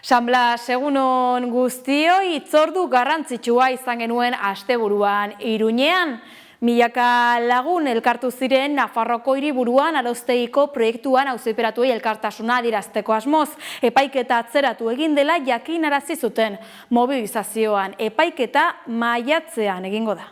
San Blas, egunon guztioi, hitzordu garrantzitsua izan genuen asteburuan Iruñean. Milaka lagun elkartu ziren Nafarroko hiriburuan Arosteiko proiektuan auziperatuei elkartasuna adierazteko asmoz. Epaiketa atzeratu egin dela jakinarazi zuten. Mobilizazioan epaiketa maiatzean egingo da.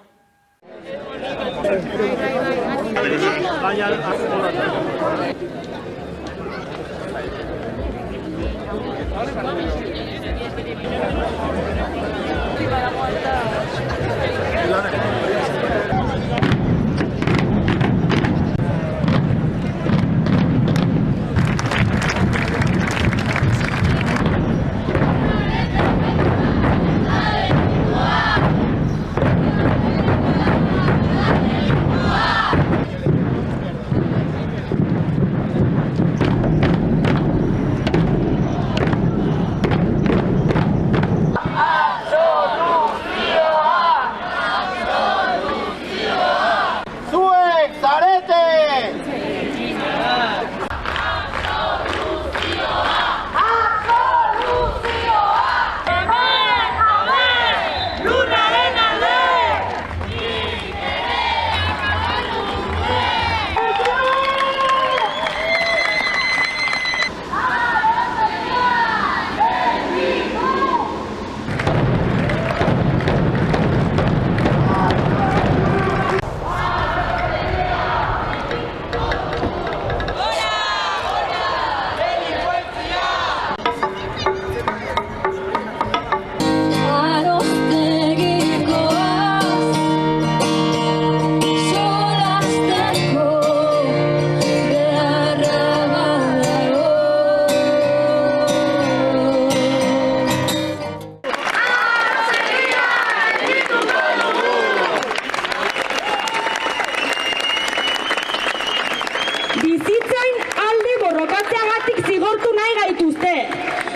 Bizitzain alde borrokatzeagatik zigortu nahi gaituzte.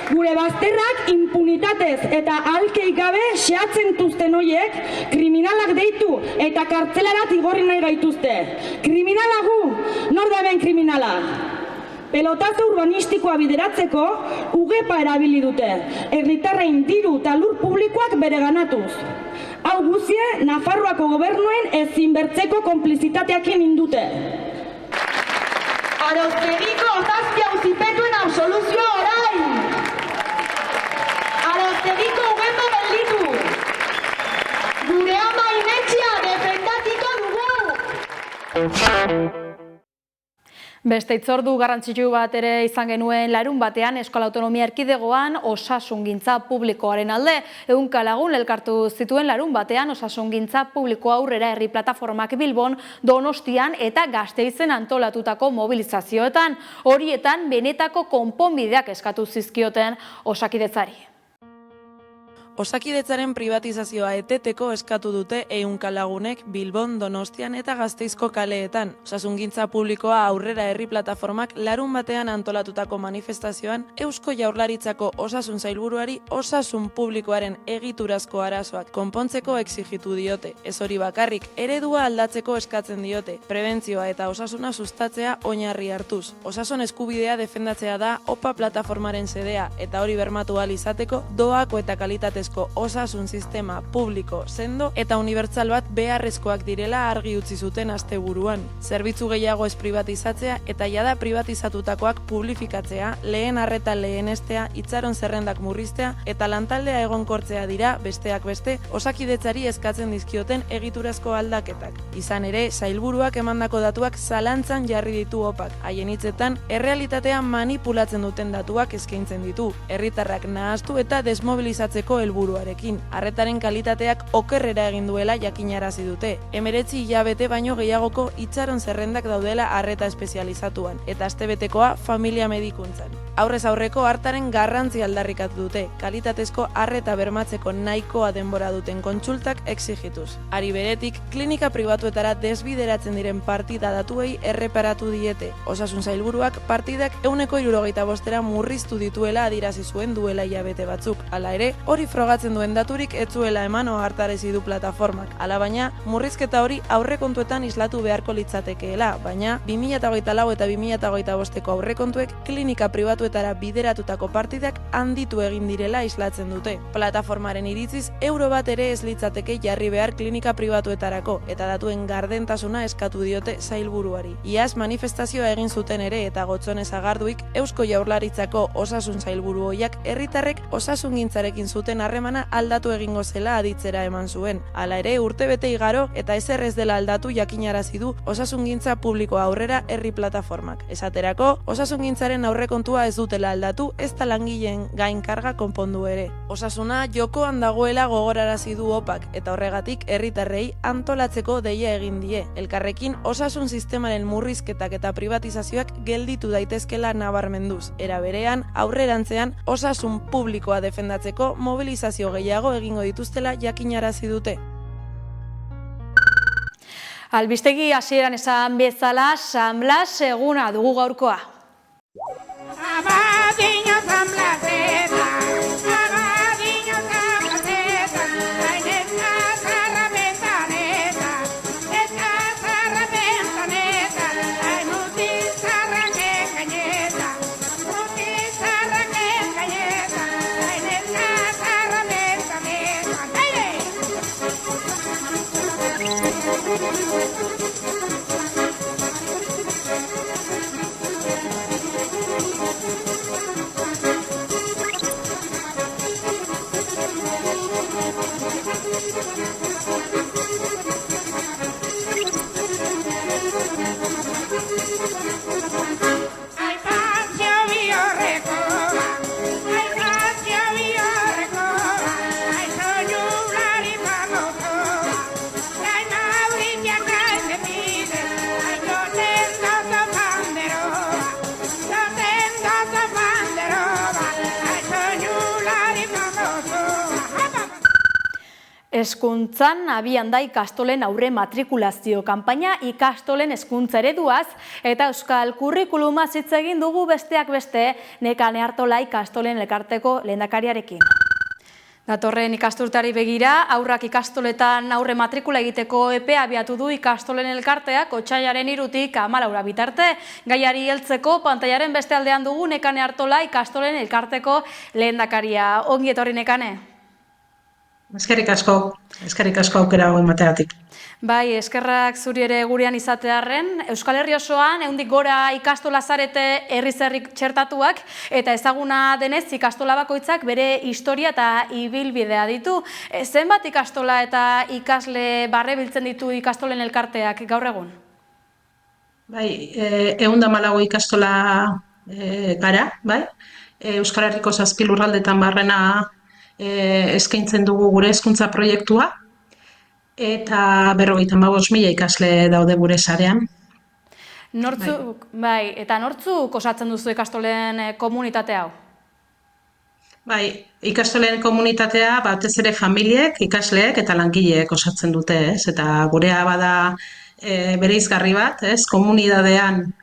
Gure bazterrak impunitatez eta ahalkeik gabe xehatzen duzten hoiek kriminalak deitu eta kartzelara igorri nahi gaituzte. Kriminala gu, nor da hemen kriminala? Pelotazo urbanistikoa bideratzeko ugepa erabili dute, herritarrein diru eta lur publikoak bereganatuz. Hau guzie, Nafarroako gobernuen ezinbertzeko konplizitateakin indute. Aroztegiko zazpi auzipetuen absoluzioa orain! Aroztegiko ugepa gelditu! Gure ama inetxea defendatiko dugu! Beste hitzordu garrantzitsu bat ere izan genuen larun batean Euskal Autonomia Erkidegoan osasungintza publikoaren alde. Ehunka lagun elkartu zituen larun batean osasungintza publiko aurrera herri plataformak Bilbon, Donostian eta Gasteizen antolatutako mobilizazioetan. Horietan benetako konponbideak eskatu zizkioten Osakidetzari. Osakidetzaren privatizazioa eteteko eskatu dute ehunka lagunek Bilbon, Donostian eta Gasteizko kaleetan. Osasungintza publikoa aurrera herri plataformak larun batean antolatutako manifestazioan Eusko Jaurlaritzako osasun sailburuari osasun publikoaren egiturazko arazoak konpontzeko exigitu diote. Ez hori bakarrik, eredua aldatzeko eskatzen diote. Prebentzioa eta osasuna sustatzea oinarri hartuz. Osasun eskubidea defendatzea da OPA plataformaren sedea eta hori bermatu ahal izateko doako eta kalitatezko osasun sistema publiko, sendo eta unibertsal bat beharrezkoak direla argi utzi zuten asteburuan. Zerbitzu gehiago ez privatizatzea eta jada privatizatutakoak publifikatzea, lehen arreta lehenestea, itxaron zerrendak murriztea eta lantaldea egonkortzea dira besteak beste Osakidetzari eskatzen dizkioten egiturazko aldaketak. Izan ere, sailburuak emandako datuak zalantzan jarri ditu opak. Haien hitzetan, errealitatea manipulatzen duten datuak eskaintzen ditu. Herritarrak nahastu eta desmobilizatzeko helburuarekin. Arretaren kalitateak okerrera egin duela jakinarazi dute. 19 hilabete baino gehiagoko itxaron zerrendak daudela arreta espezializatuan eta astebetekoa familia medikuntzan. Aurrez aurreko hartaren garrantzi aldarrikatu dute, kalitatezko arreta bermatzeko nahikoa denbora duten kontsultak exigituz. Ari beretik, klinika pribatuetara desbideratzen diren partida datuei erreparatu diete. Osasun sailburuak partidak 175 murriztu dituela adierazi zuen duela hilabete batzuk. Hala ere, hori frogatzen duen daturik ez zuela eman ohartarazi du plataformak. Alabaina, murrizketa hori aurrekontuetan islatu beharko litzatekeela, baina 2024 eta 2025ko aurrekontuek klinika pribatuetan pribatuetara bideratutako partidak handitu egin direla islatzen dute. Plataformaren iritziz, euro bat ere ez litzateke jarri behar klinika pribatuetarako eta datuen gardentasuna eskatu diote sailburuari. Iaz manifestazioa egin zuten ere eta Gotzone Sagarduik Eusko Jaurlaritzako osasun sailburu ohiak herritarrek osasungintzarekin zuten harremana aldatu egingo zela aditzera eman zuen. Hala ere, urtebete igaro eta ezer ez dela aldatu jakinarazi du osasungintza publiko aurrera herri plataformak. Esaterako, osasungintzaren aurrekontua ez dutela aldatu, ez da langileen gain karga konpondu ere. Osasuna jokoan dagoela gogorarazi du opak eta horregatik herritarrei antolatzeko deia egin die. Elkarrekin osasun sistemaren murrizketak eta privatizazioak gelditu daitezkela nabarmenduz. Era berean, aurrerantzean osasun publikoa defendatzeko mobilizazio gehiago egingo dituztela jakinarazi dute. Albistegi hasieran esan bezala, San Blas eguna dugu gaurkoa. Abadiño San Blaseta, abadiño San Blaseta, ay neta zarra bentaneta, ay nuti zarra que cañeta, ay neta zarra bentaneta, ay paz llovió recoba, ay soñular y palotoba, ay Mauricia cae se pide, ay yo tendo so panderoba, ay soñular y palotoba. Hezkuntzan abian da ikastolen aurre matrikulazio kanpaina ikastolen hezkuntza ereduaz eta euskal kurrikulumaz hitz egin dugu besteak beste Nekane Artola ikastolen elkarteko lehendakariarekin. Datorren ikasturteari begira, aurrak ikastoletan aurre matrikula egiteko epea abiatu du ikastolen elkarteak otsailaren 3tik 14 bitarte. Gaiari heltzeko pantailaren beste aldean dugu Nekane Artola ikastolen elkarteko lehendakaria. Ongi etorri Nekane. Eskerrik asko aukera hau emateagatik. Bai, eskerrak zuri ere gurean izatearren, Euskal Herri osoan 100 gora ikastola zarete herriz-herrik txertatuak eta ezaguna denez ikastola bakoitzak bere historia eta ibilbidea ditu. Zenbat ikastola eta ikasle barrebiltzen ditu ikastolen elkarteak gaur egun? Bai, 114 ikastola gara, bai? Euskal Herriko 7 lurraldetan barrena eskaintzen dugu gure hezkuntza proiektua eta 55.000 ikasle daude gure sarean. Nortzuk osatzen duzu ikastolen komunitate hau? Bai, ikastolen komunitatea batez ere familiek, ikasleek eta langileek osatzen dute, ez? Eta gurea bada bereizgarri bat, ez? Komunidadearen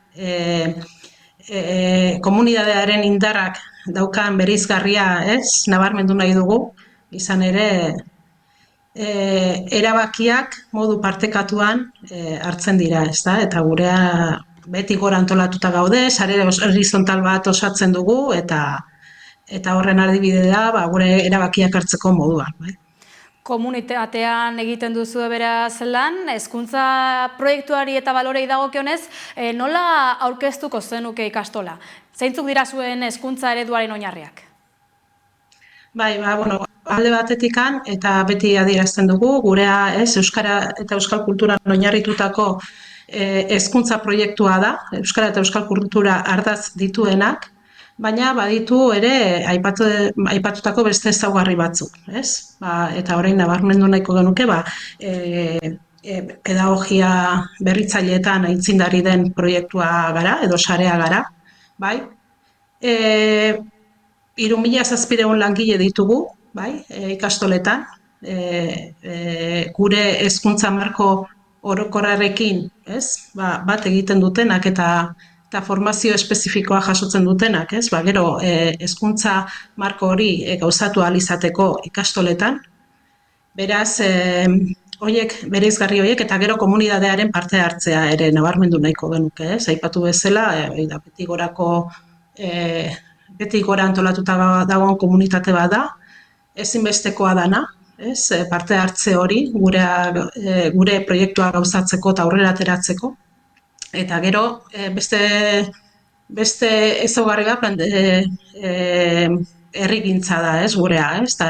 indarrak daukan bereizgarria, ez? Nabarmendu nahi dugu, izan ere erabakiak modu partekatuan hartzen dira, ezta? Eta gurea beti gora antolatuta gaude, sare horizontal bat osatzen dugu eta horren adibidea gure erabakiak hartzeko moduan, bai? Komunitatean egiten duzu beraz lan, hezkuntza proiektuari eta balorei dagokionez, nola aurkeztuko zenuke ikastola? Zeintzuk dira zuen hezkuntza ereduaren oinarriak? Bai, alde batetikan eta beti adierazten dugu, gurea euskara eta euskal kulturan oinarritutako hezkuntza proiektua da, euskara eta euskal kultura ardatz dituenak, baina baditu ere aipatutako beste ezaugarri batzuk, ez? Eta orain nabarmendu nahiko genuke, pedagogia berritzaileetan aitzindari den proiektua gara, edo sarea gara, bai? 3.700 langile ditugu, bai? Ikastoletan, gure hezkuntza marko orokorrarekin, ez? Bat egiten dutenak eta formazio espezifikoa jasotzen dutenak, ez? Gero, hezkuntza marko hori gauzatu ahal izateko ikastoletan. Beraz, bereizgarri horiek eta gero komunidadearen parte hartzea ere nabarmendu nahiko genuke, ez? Aipatu bezala, beti gorako beti gora antolatuta dagoen komunitate bat da, ezinbestekoa dana, ez, parte hartze hori gure proiektua gauzatzeko eta aurrera ateratzeko. Eta gero, beste ezaugarri bat herrigintza da, ez, gurea, ez, eta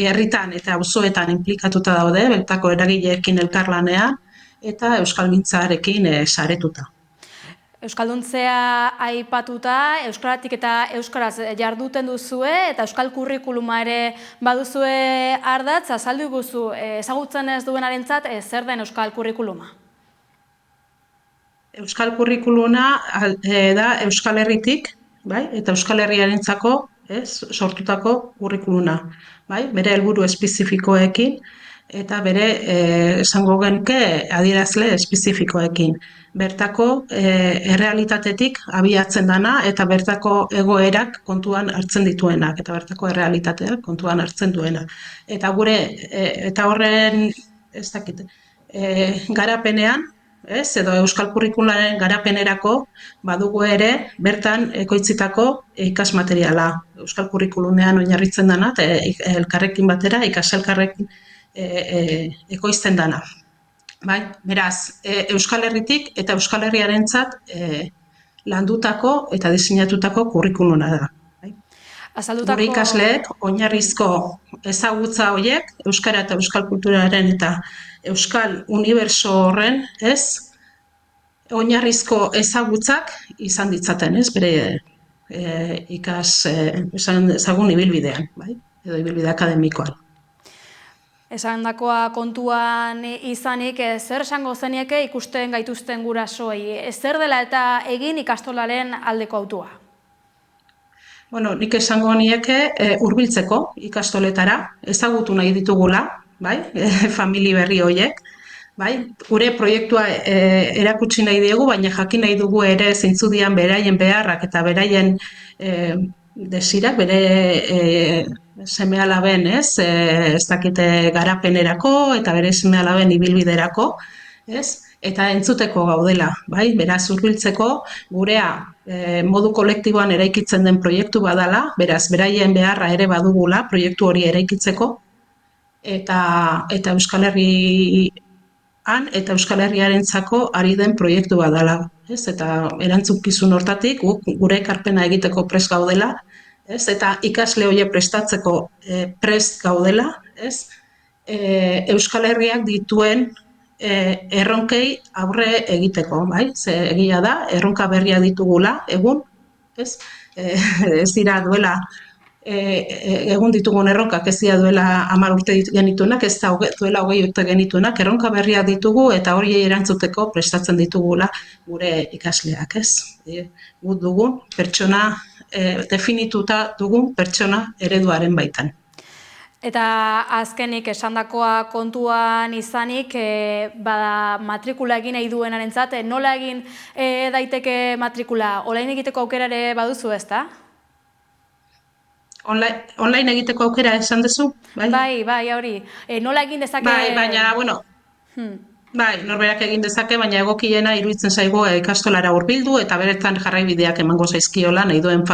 herritan eta auzoetan inplikatuta daude, bertako eragileekin elkarlanean, eta euskalgintzarekin saretuta. Euskalduntzea aipatuta, euskaratik eta euskaraz jarduten duzue, eta euskal kurrikuluma ere baduzue ardatz, azaldu guzu, ezagutzen ez duenarentzat zer den euskal kurrikuluma? Euskal kurrikuluna da Euskal Herritik, bai, eta Euskal Herriarentzako, sortutako kurrikuluna, bai, bere helburu espezifikoekin eta bere esango genuke adierazle espezifikoekin. Bertako errealitatetik abiatzen dana eta bertako egoerak kontuan hartzen dituenak eta bertako errealitateak kontuan hartzen duena. Eta eta horren ez dakit, garapenean, edo euskal kurrikularen garapenerako badugu ere bertan ekoitzitako ikasmateriala. Euskal kurrikulunean oinarritzen dana eta elkarrekin batera, elkarrekin ekoizten dana. Bai, beraz, Euskal Herritik eta Euskal Herriarentzat landutako eta diseinatutako kurrikuluna da. Gure ikasleek oinarrizko ezagutza horiek, euskara eta euskal kulturaren eta euskal unibertso horren, oinarrizko ezagutzak izan ditzaten, bere ezagun ibilbidean, bai? Edo ibilbide akademikoan. Esandakoa kontuan izanik, zer esango zenieke ikusten gaituzten gurasoei? Zer dela eta egin ikastolaren aldeko hautua? Bueno, nik esango nieke hurbiltzeko ikastoletara, ezagutu nahi ditugula, bai, famili berri horiek, bai, gure proiektua erakutsi nahi diegu, baina jakin nahi dugu ere zeintzu dian beraien beharrak eta beraien desirak, bere seme-alaben, ez dakite garapenerako eta bere seme-alaben ibilbiderako, eta entzuteko gaudela, bai, beraz hurbiltzeko gurea modu kolektiboan eraikitzen den proiektu badala, beraz beraien beharra ere badugula proiektu hori eraikitzeko, eta Euskal Herrian eta Euskal Herriarentzako ari den proiektu badala, eta erantzukizun hortatik gure ekarpena egiteko prest gaudela, eta ikasle horiek prestatzeko prest gaudela, Euskal Herriak dituen erronkei aurre egiteko, bai? Ze egia da, erronka berria ditugula, egun, ez dira duela, egun ditugun erronkak ez dira duela 10 urte genituenak, ez da duela 20 urte genituenak, erronka berria ditugu eta hori erantzuteko prestatzen ditugula gure ikasleak, ez? Gut dugun pertsona, definituta dugun pertsona ereduaren baitan. Eta azkenik esandakoa kontuan izanik, bada matrikula egin nahi duenarentzat, nola egin daiteke matrikula? Online egiteko aukera ere baduzu, ezta? Online egiteko aukera esan duzu? Bai, hori. Nola egin dezake... Bai, baina, bueno, bai, norberak egin dezake, baina egokiena iruditzen zaigu ikastolara hurbildu eta beretan jarraibideak emango zaizkiola nahi duen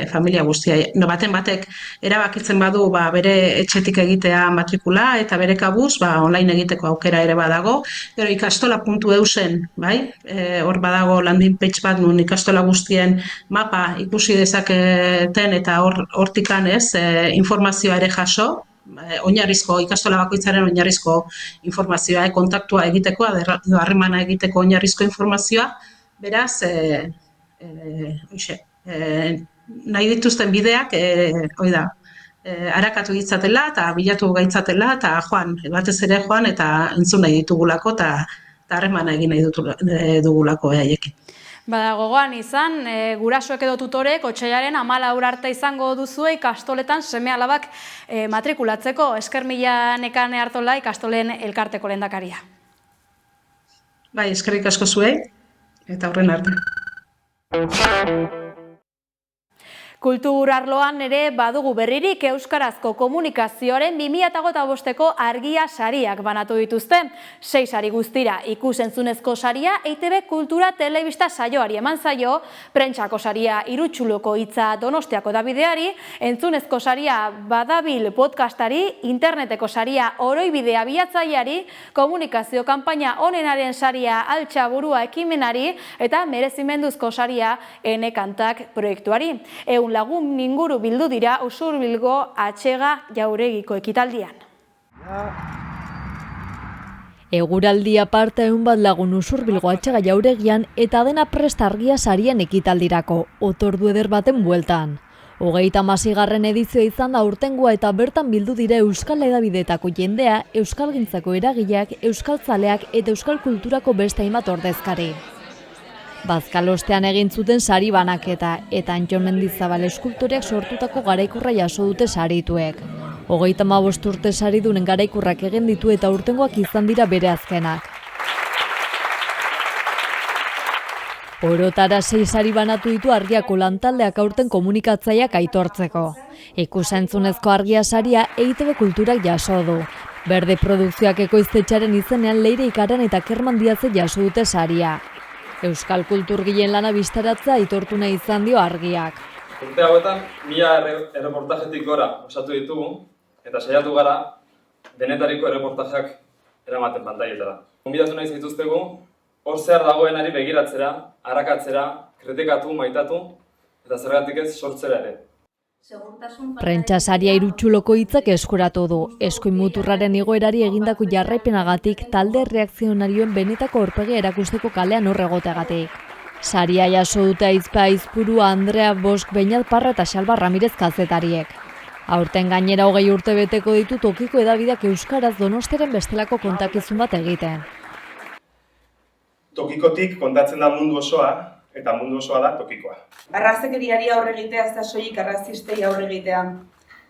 familia guztia. Baten batek erabakitzen badu bere etxetik egitea matrikula eta bere kabuz online egiteko aukera ere badago. Gero ikastola.eusen, bai? Hor badago landing page bat nun ikastola guztien mapa ikusi dezaketen eta hortikan informazioa ere jaso. Oinarrizko, ikastola bakoitzaren oinarrizko informazioa, kontaktua egiteko, harremana egiteko oinarrizko informazioa. Beraz, nahi dituzten bideak, harakatu ditzatela eta bilatu gaitzatela eta batez ere joan eta entzun nahi ditugulako eta harremana egin nahi dugulako haiekin. Bada gogoan izan, gurasoek edo tutorek otsailaren 14 arte izango duzue ikastoletan seme-alabak matrikulatzeko. Esker mila Nekane Artola ikastolen elkarteko lehendakaria. Bai, eskerrik asko zuei eta aurren arte. Kultur arloan ere badugu berririk euskarazko komunikazioaren 2025ko argia sariak banatu dituzte. 6 sari guztira ikus-entzunezko saria EITB Kultura Telebista saioari eman zaio, Prentsako saria Irutxuloko hitza Donostiako Dabideari, entzunezko saria Badabil podcastari, interneteko saria Oroibidea bilatzaileari, komunikazio kanpaina onenaren saria Altxaburua ekimenari eta merezimenduzko saria Ene Kantak proiektuari. 100 lagun inguru bildu dira Usurbilgo Atxega Jauregiko ekitaldian. Eguraldi aparte 100 lagun Usurbilgo Atxega Jauregian eta dena prest argia sarien ekitaldirako, otordu eder baten bueltan. 36. edizioa izan da aurtengoa eta bertan bildu dira euskal hedabideetako jendea, euskalgintzako eragileak, euskaltzaleak eta euskal kulturako beste hainbat ordezkari. Bazkalostean egin zuten sari banaketa eta Antxon Mendizabal eskultoreak sortutako garaikurra jaso dute sarituek. 35 urte saridunen garaikurrak egin ditu eta aurtengoak izan dira bere azkenak. Orotara 6 sari banatu ditu argiako lantaldeak aurten komunikatzaileak aitortzeko. Ikus-entzunezko argia saria EITB Kulturak jaso du. Berde Produkzioak ekoiztetxearen izenean Leire Ikaran eta Kerman Diaze jaso dute saria. Euskal kulturgileen lana bistaratzea aitortu nahi izan dio argiak. Urte hauetan, 1000 erreportajetik gora osatu ditugu, eta saiatu gara denetariko erreportajeak eramaten pantailetara. Gonbidatu nahi zaituztegu, hor zehar dagoenari begiratzera, arakatzera, kritikatu, maitatu, eta zergatik ez sortzera ere. Prentsa saria Irutxuloko hitzak eskuratu du. Eskuin muturraren igoerari egindako jarraipenagatik talde reakzionarioen benetako aurpegia erakusteko kalean hor egoteagatik. Saria jaso dute Aizpa Aizpurua, Andrea Bosk, Beñat Parra eta Xalba Ramirez kazetariek. Aurten gainera 20 urte beteko ditu tokiko hedabideak euskaraz Donostiaren bestelako kontakizun bat egiten. Tokikotik kontatzen da mundu osoa, eta mundu osoa da tokikoa. Arrazakeriari aurre egitea ez da soilik arrazistei aurre egitea.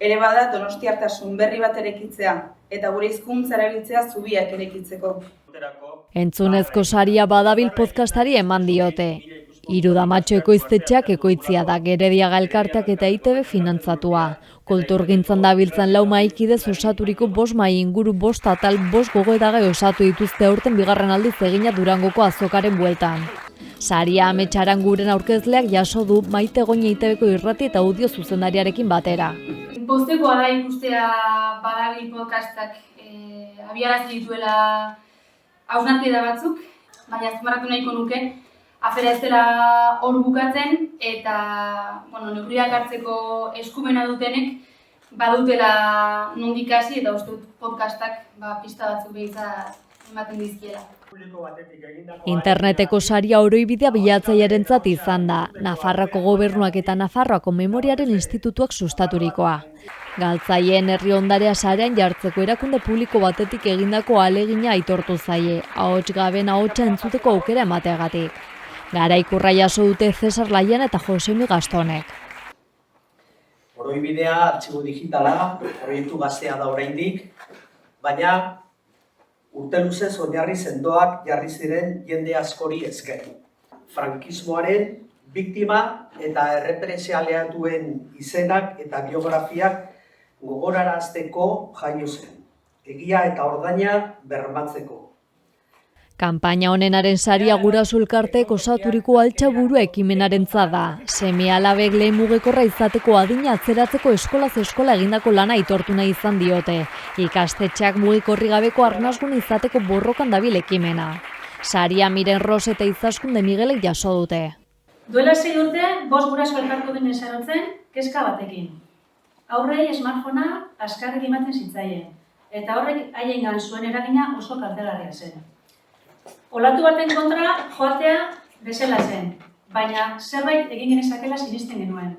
Ere bada donostiartasun berri bat erekitzea, eta gure hizkuntza erabiltzea zubiak erekitzeko. Entzunezko saria Badabil podcastari eman diote. Irudamatxo ekoiztetxeak ekoitzia da, Gerediaga elkarteak eta EITB finantzatua. Kulturgintzan dabiltzan 4 mahaikidez osaturiko 5 mahai inguru 5 atal 5 gogoedagai osatu dituzte aurten bigarren aldiz egina Durangoko azokaren bueltan. Saria Ametxaran guren aurkezleak jaso du Maite Goñi EITBko irrati eta audio zuzendariarekin batera. Postekoa da ikustea Badabil podcastak abiarazi dituela hausnarketa batzuk, baina azpimarratu nahiko nuke afera ez dela hor bukatzen eta neurriak hartzeko eskumena dutenek badutela nondik hasi eta uste dut podcastak pista batzuk behintzat ematen dizkiela. Interneteko saria Oroibidea bilatzailearentzat izan da, Nafarroako Gobernuak eta Nafarroako Memoriaren Institutuak sustaturikoa. Galtzaileen herri ondarea sarean jartzeko erakunde publiko batetik egindako ahalegina aitortu zaie, ahots gaben ahotsa entzuteko aukera emateagatik. Garaikurra jaso dute Cesar Laian eta Josemi Gastonek. Oroibidea artxibo digitala, proiektu gaztea da oraindik, baina urte luzez oinarri sendoak jarri ziren jende askori esker. Frankismoaren biktima eta errepresaliatuen izenak eta biografiak gogorarazteko jaio zen, egia eta ordaina bermatzeko. Kanpaina honenaren saria Guraso elkarteek osaturiko Altxaburua ekimenarentza da. Seme-alabek lehen mugikorra izateko adina atzeratzeko eskolaz eskola egindako lana aitortu nahi izan diote. Ikastetxeak mugikorri gabeko arnasgun izateko borrokan dabil ekimena. Saria Miren Ros eta Izaskunde Miguelek jaso dute. Duela 6 urte, 5 guraso elkartu den esarotzen, kezka batekin. Aurrei smartphonea askarrik ematen zitzaien, eta horrek haiengan zuen eragina oso kaltegarria zen. Olatu baten kontra joatea bezala zen, baina zerbait egin genezakela sinisten genuen.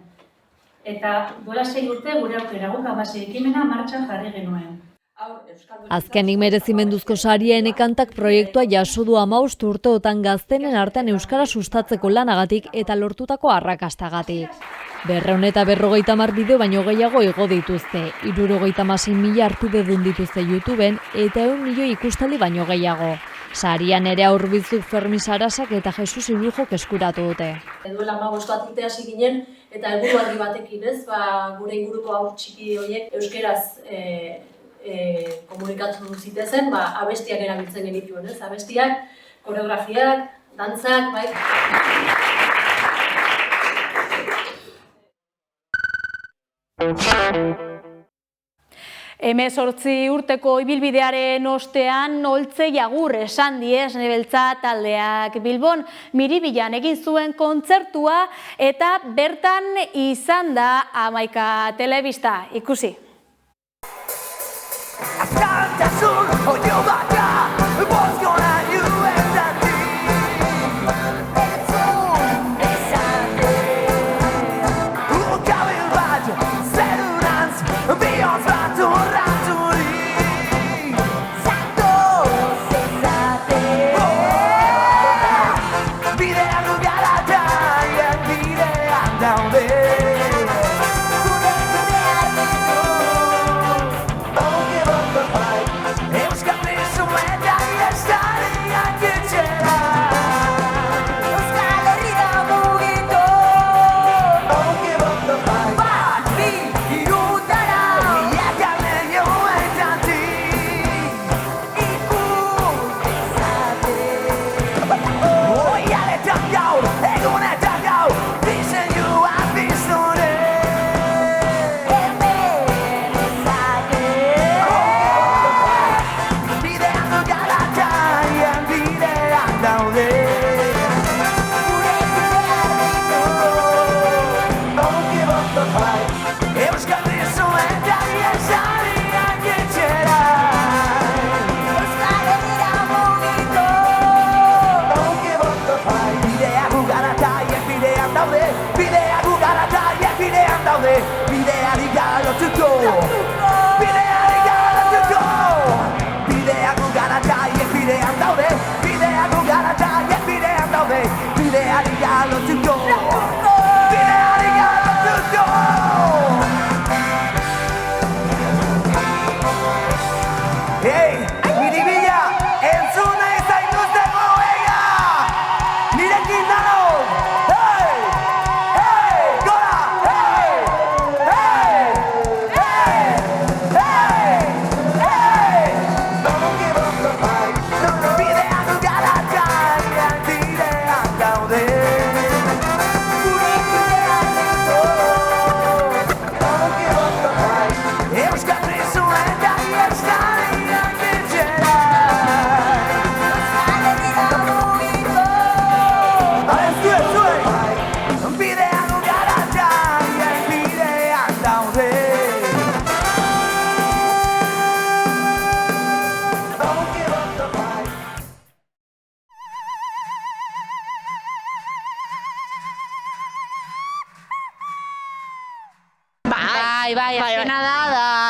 Eta duela 6 urte gure aukera guk abasi ekimena martxan jarri genuen. Azkenik merezimenduzko saria Ene Kantak proiektua jaso du 15 urteotan gaztenen artean euskara sustatzeko lanagatik eta lortutako arrakastagatik. 250 bideo baino gehiago igo dituzte, 76.000 hartidedun dituzte YouTubeen eta 1 milioi ikustaldi baino gehiago. Sarian ere Aurbizuk, Fermi Sarasak eta Jesus Ilujok eskuratu dute. Duela 15 bat urte hasi ginen eta helburu argi batekin, ez? Gure inguruko haur txiki horiek euskeraz komunikatu zitezen, abestiak erabiltzen genituen, ez? Abestiak, koreografiak, dantzak, bai. 18 urteko ibilbidearen ostean Oltze Jagur esan die Esne Beltza taldeak Bilbon Miribilan egin zuen kontzertua eta bertan izan da 11 telebista ikusi.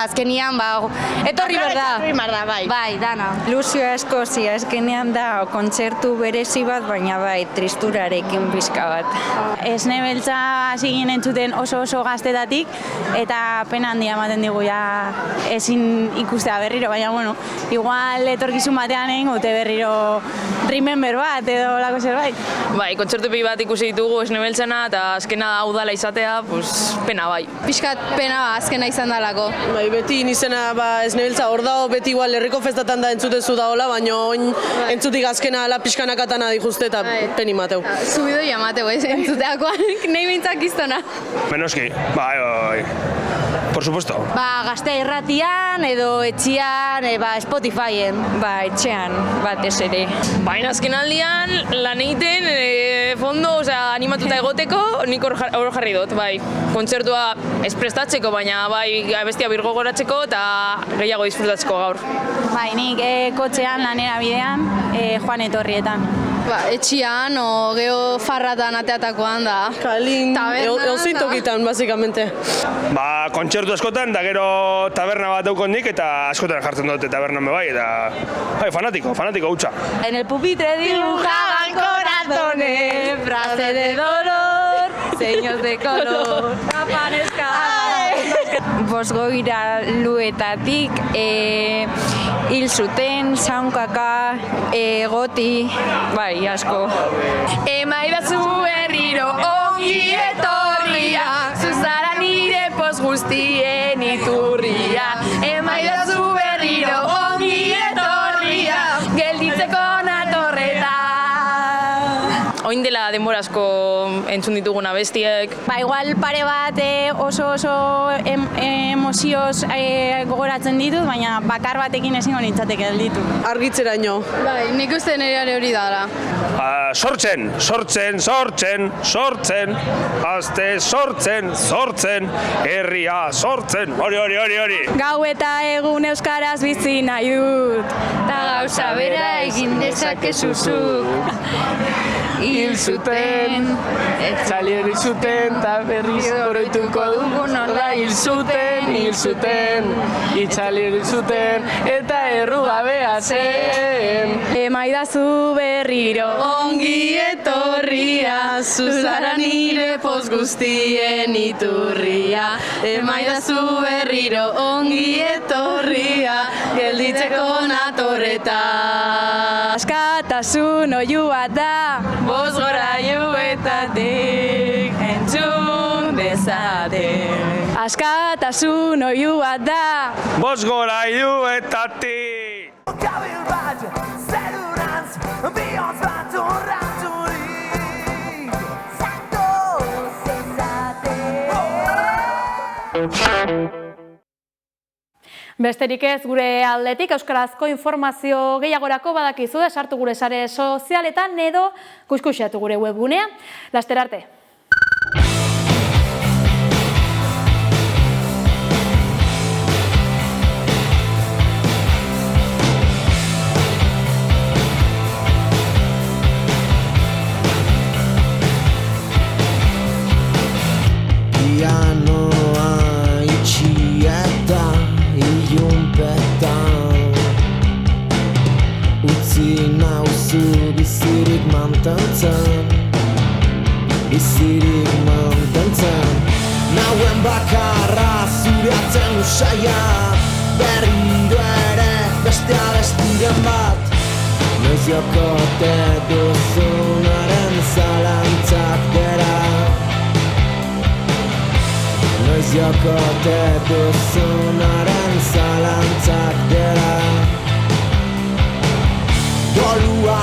Azkenian, etorri berda. Bai, dana. Ilusio asko azkenean da kontzertu berezi bat, baina bai, tristurarekin pizka bat. Esne Beltza hasi ginen entzuten oso gaztetatik, eta pena handia ematen digu ezin ikustea berriro, baina igual etorkizun batean egin gute berriro remember bat edo lako zerbait. Bai, kontzertu bat ikusi ditugu Esne Beltzana, eta azkena hau dala izatea, pena bai. Piskat pena azkena izan dalako. Bai, beti izena Esne Beltza hor dago, beti igual herriko festatan da entzutezu daola, baina oin entzutik azkena ala pixkanakatan adijuzte eta peni mateu. Zubidoi amateu entzuteakoan, nahi mintzak iztona. Menoski, bai. Por supuesto. Gaztea irratian edo etxian, Spotifyen. Etxean, batez ere. Baina azken aldian, lan egiten, fondo, animatuta egoteko, nik hor jarri dut, bai. Kontzertua ez prestatzeko, baina bai abestia birgo goratzeko eta gehiago disfrutatzeko gaur. Bai, nik kotxean lanera bidean, joan etorrietan. Etxian, o geho farratan ateatakoan da. Kalin, eozin tokitan, basikamente. Kontzertu askotan, da gero taberna bat daukon nik, eta askotan jartzen dute tabernan bai, eta fanatiko hutsa. En el pupitre dibujaban corazones, frases de dolor, seños de color, tapanesca. Bosgoira luetatik, hil zuten, saunkaka, goti, bai, asko. Emaidazu berriro ongi etorria. poz guztien iturria, emaidazu berriro ongi etorria, gelditzeko natorreta. Oin dela denbora asko entzun ditugun abestiek. Igual pare bat oso emozioz gogoratzen ditut, baina bakar batekin ezingo nintzateke gelditu. Argitzeraino. Bai, nik uste nire hori dara. Sortzen, gazte sortzen, herria sortzen, hori. Gau eta egun euskaraz bizi nahi dut. Ta gauza bera egin dezakezuzuk. Hil zuten, txalieri zuten, eta berriz oroituko dugu nola hil zuten, itxalieri zuten, eta errugabea zen. Emaidazu berriro Ongi etorria, zuzara nire poz guztien iturria, emaidazu berriro ongi etorria, gelditzeko natorreta. Askatasun oihu bat da, Boz gorailuetatik entzun dezaten. Askatasun oihu bat da, Boz gorailuetatik. Besterik ez gure aldetik euskarazko informazio gehiagorako badakizu sartu gure sare sozialetan edo kuskuxatu gure webgunea. Laster arte. Pianoa itxi eta ilunpetan utzi nauzu bizirik mantentzen nauen bakarra zureatzen usaia berriro ere beste abestiren bat noiz jokote duzunaren zalantzak dira noiz jokote duzunaren zalantzak dira dolua